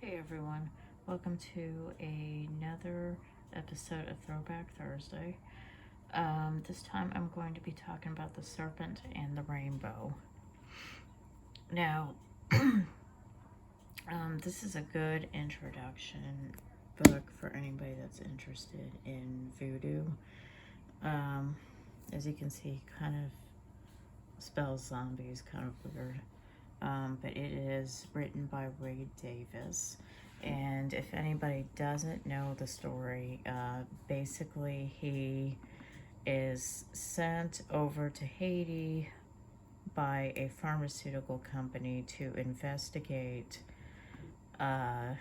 Hey everyone, welcome to another episode of Throwback Thursday. This time I'm going to be talking about the Serpent and the Rainbow. Now, this is a good introduction book for anybody that's interested in voodoo. As you can see, kind of spells zombies, kind of weird. But it is written by Wade Davis. And if anybody doesn't know the story, basically he is sent over to Haiti by a pharmaceutical company to investigate the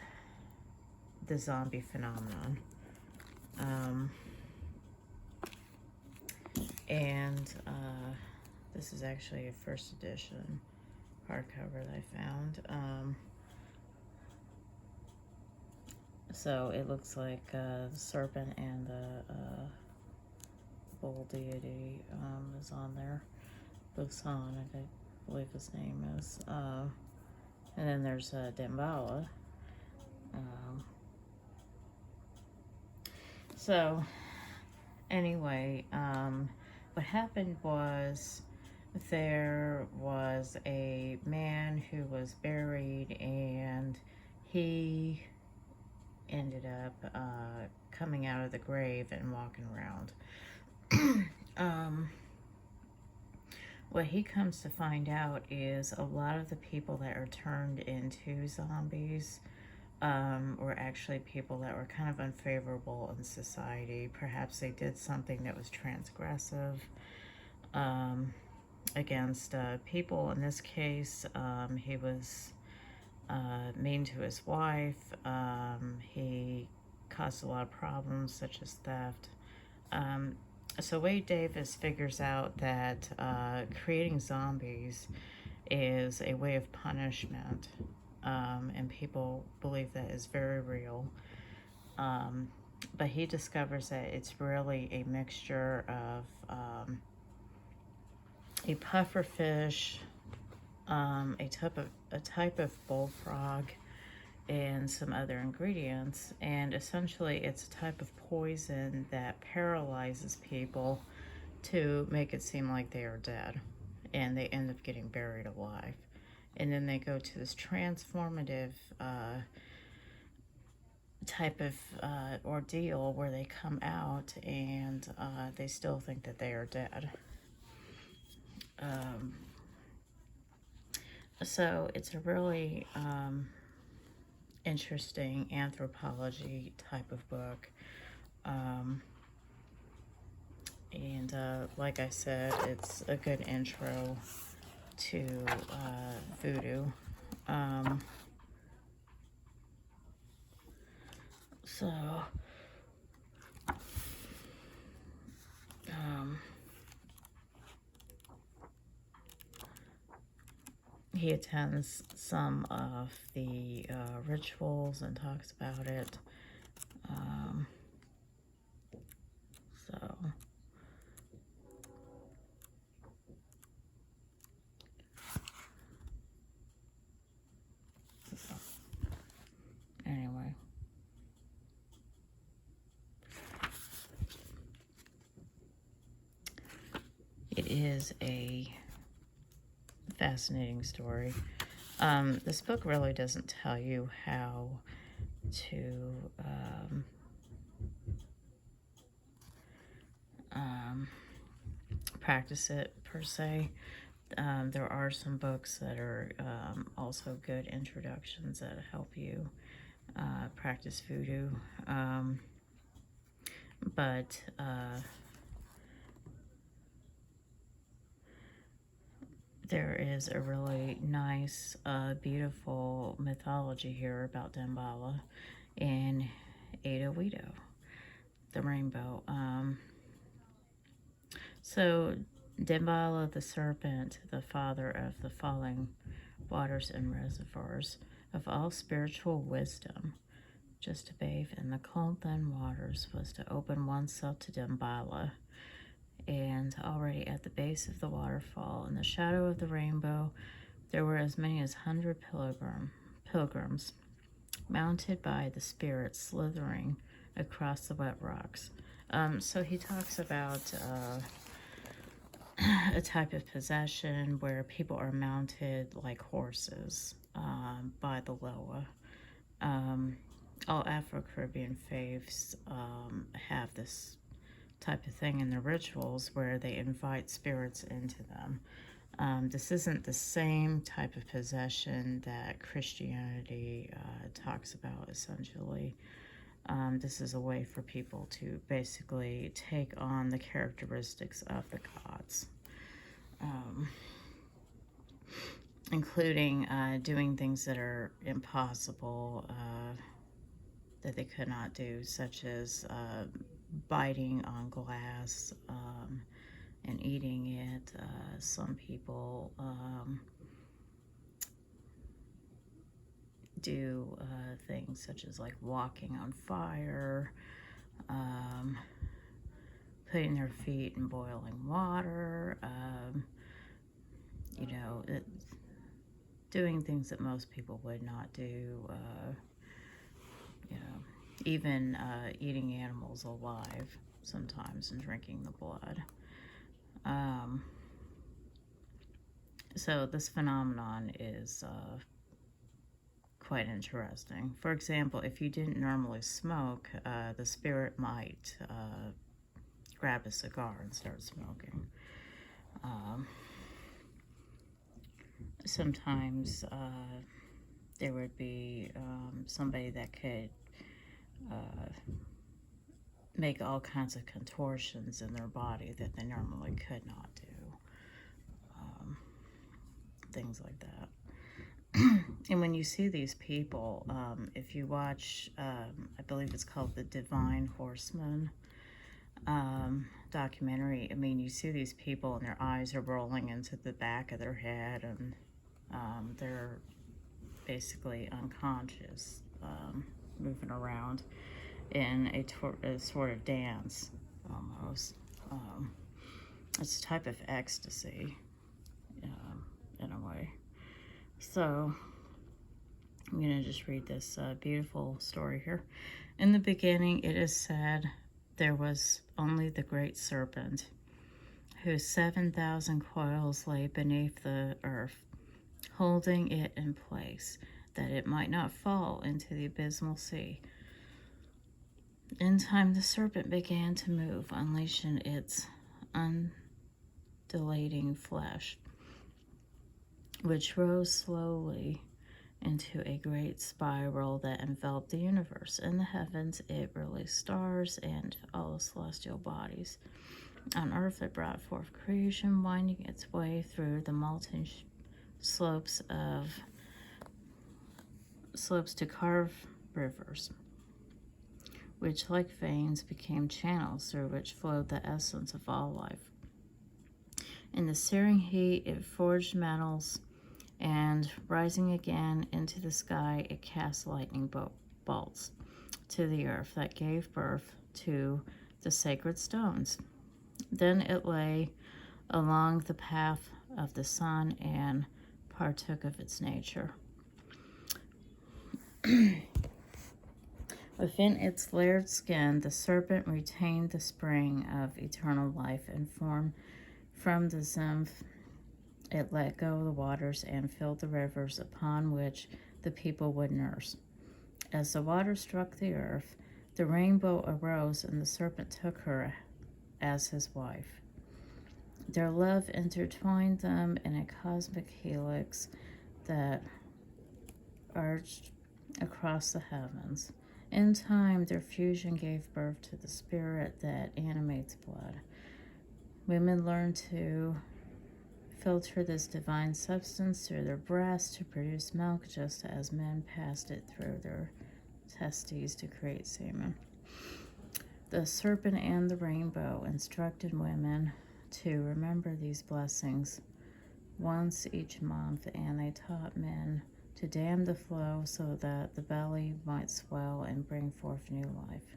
zombie phenomenon. This is actually a first edition hardcover that I found. So it looks like the serpent and the bull deity is on there. Busan, I believe his name is. And then there's Damballa. So anyway, what happened was there was a man who was buried, and he ended up coming out of the grave and walking around. What he comes to find out is a lot of the people that are turned into zombies were actually people that were kind of unfavorable in society. Perhaps they did something that was transgressive against people. In this case, he was mean to his wife. He caused a lot of problems, such as theft. So Wade Davis figures out that creating zombies is a way of punishment, and people believe that is very real. But he discovers that it's really a mixture of a pufferfish, a type of bullfrog, and some other ingredients. And essentially it's a type of poison that paralyzes people to make it seem like they are dead, and they end up getting buried alive. And then they go to this transformative type of ordeal where they come out and they still think that they are dead. So it's a really interesting anthropology type of book. And like I said, it's a good intro to voodoo. He attends some of the rituals and talks about it. Anyway. It is a fascinating story. This book really doesn't tell you how to practice it per se. There are some books that are also good introductions that help you practice voodoo. But there is a really nice, beautiful mythology here about Damballa and Ada Wedo, the rainbow. So Damballa, the serpent, the father of the falling waters and reservoirs of all spiritual wisdom, just to bathe in the calm thin waters was to open oneself to Damballa. And already at the base of the waterfall, in the shadow of the rainbow, there were as many as 100 pilgrims, mounted by the spirit slithering across the wet rocks. So he talks about a type of possession where people are mounted like horses by the Loa. All Afro-Caribbean faiths have this type of thing in their rituals where they invite spirits into them. This isn't the same type of possession that Christianity talks about, essentially. This is a way for people to basically take on the characteristics of the gods, including doing things that are impossible, that they could not do, such as biting on glass and eating it. Some people do things such as like walking on fire, putting their feet in boiling water, doing things that most people would not do, even eating animals alive sometimes and drinking the blood. So this phenomenon is quite interesting. For example, if you didn't normally smoke, the spirit might grab a cigar and start smoking. Sometimes there would be somebody that could make all kinds of contortions in their body that they normally could not do. Things like that. And when you see these people, if you watch, I believe it's called the Divine Horseman documentary, I mean, you see these people and their eyes are rolling into the back of their head, and they're basically unconscious, moving around in a sort of dance, almost. It's a type of ecstasy, in a way. So I'm going to just read this beautiful story here. In the beginning, it is said, there was only the great serpent, whose 7,000 coils lay beneath the earth, holding it in place, that it might not fall into the abysmal sea. In time, the serpent began to move, unleashing its undulating flesh, which rose slowly into a great spiral that enveloped the universe. In the heavens, it released stars and all the celestial bodies. On earth, it brought forth creation, winding its way through the molten slopes to carve rivers, which, like veins, became channels through which flowed the essence of all life. In the searing heat, it forged metals, and rising again into the sky, it cast lightning bolts to the earth that gave birth to the sacred stones. Then it lay along the path of the sun and partook of its nature. Within its layered skin, the serpent retained the spring of eternal life and form. From the zymph, it let go of the waters and filled the rivers upon which the people would nurse. As the water struck the earth, the rainbow arose, and the serpent took her as his wife. Their love intertwined them in a cosmic helix that arched across the heavens. In time, their fusion gave birth to the spirit that animates blood. Women learned to filter this divine substance through their breasts to produce milk, just as men passed it through their testes to create semen. The serpent and the rainbow instructed women to remember these blessings once each month, and they taught men to dam the flow so that the belly might swell and bring forth new life.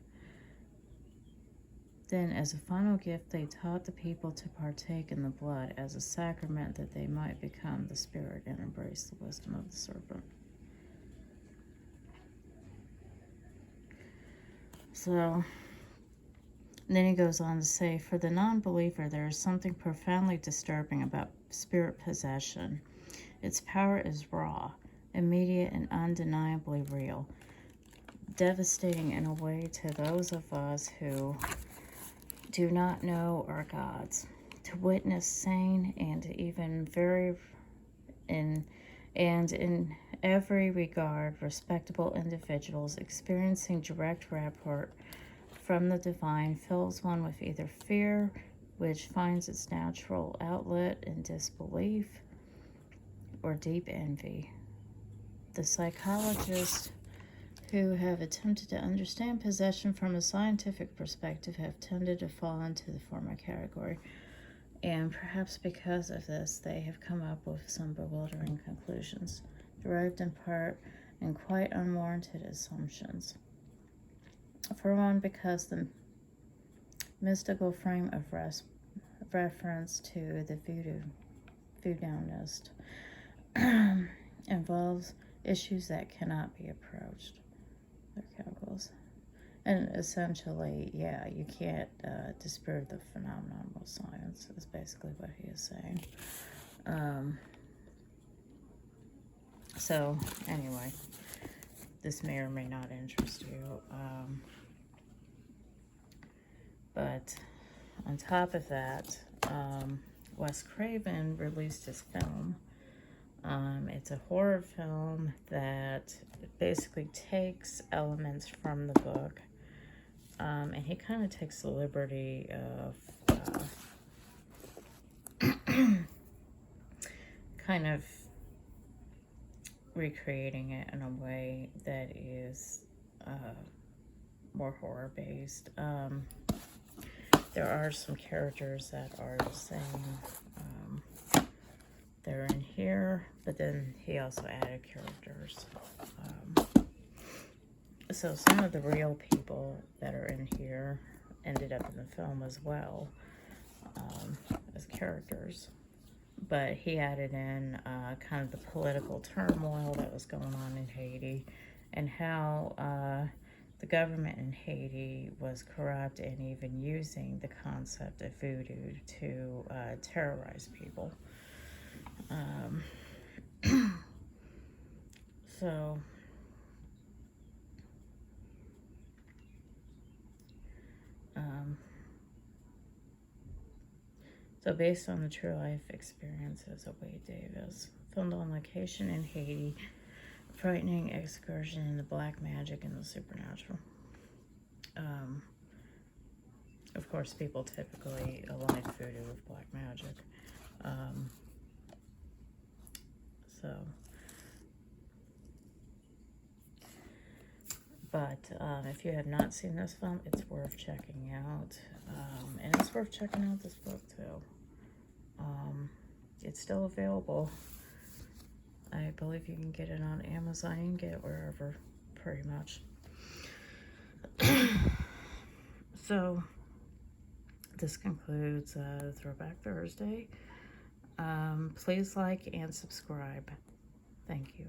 Then, as a final gift, they taught the people to partake in the blood as a sacrament, that they might become the spirit and embrace the wisdom of the serpent. So then he goes on to say, for the non-believer, there is something profoundly disturbing about spirit possession. Its power is raw, immediate, and undeniably real, devastating in a way to those of us who do not know our gods. To witness sane and even in every regard respectable individuals experiencing direct rapport from the divine fills one with either fear, which finds its natural outlet in disbelief, or deep envy. The psychologists who have attempted to understand possession from a scientific perspective have tended to fall into the former category, and perhaps because of this, they have come up with some bewildering conclusions, derived in part in quite unwarranted assumptions. For one, because the mystical frame of reference to the voodooist involves issues that cannot be approached. Their chemicals. And essentially, yeah, you can't disprove the phenomenon with science, is basically what he is saying. So, anyway, this may or may not interest you. But on top of that, Wes Craven released his film. It's a horror film that basically takes elements from the book, and he kind of takes the liberty of kind of recreating it in a way that is more horror-based. There are some characters that are the same. They're in here, but then he also added characters. So some of the real people that are in here ended up in the film as well, as characters. But he added in kind of the political turmoil that was going on in Haiti, and how the government in Haiti was corrupt and even using the concept of voodoo to terrorize people. So based on the true life experiences of Wade Davis, filmed on location in Haiti, frightening excursion into black magic and the supernatural. Of course, people typically align voodoo with black magic. But if you have not seen this film, it's worth checking out. And it's worth checking out this book, too. It's still available. I believe you can get it on Amazon. You can get it wherever, pretty much. So, this concludes Throwback Thursday. Please like and subscribe. Thank you.